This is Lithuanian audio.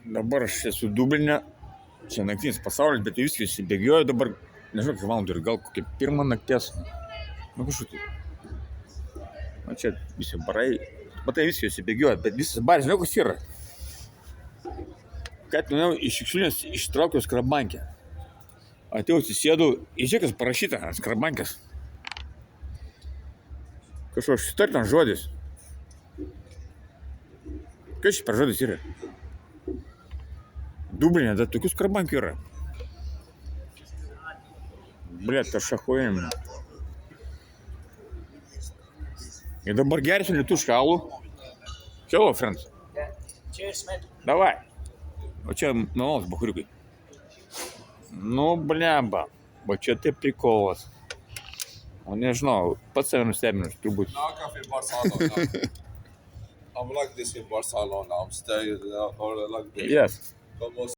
Dabar aš esu Dubline, čia naktinis pasaulis, bet viskas įsibėgiojo dabar, nežinau, kiek valandų ir gal kokia pirmą nakties. Nu kažkaip. O čia visi barai, matai, viskas įsibėgiojo, bet visas baris, žinau, kas yra. Ką nuėjau iš šiukšlinės, ištraukiau skrabankę. Atėjau, atsisėdau, žiūrėk, kas parašyta ant skrabankės. Kažkoks šitartan žodis. Kas čia per žodis yra? Dublinė, dar tokių skrabankių yra. Blet, aš šachuojam. Ir dabar gersiu lietuvišką alų. Hello, friends. Cheers, man. Давай. O čia malonus bachuriukai. Nu, blemba. Va čia tai prikolas. O nežinau, pats save nustebinus, turbūt. Knock in Barcelona. I'm like this in Barcelona. I'm staying like this. Yes. Como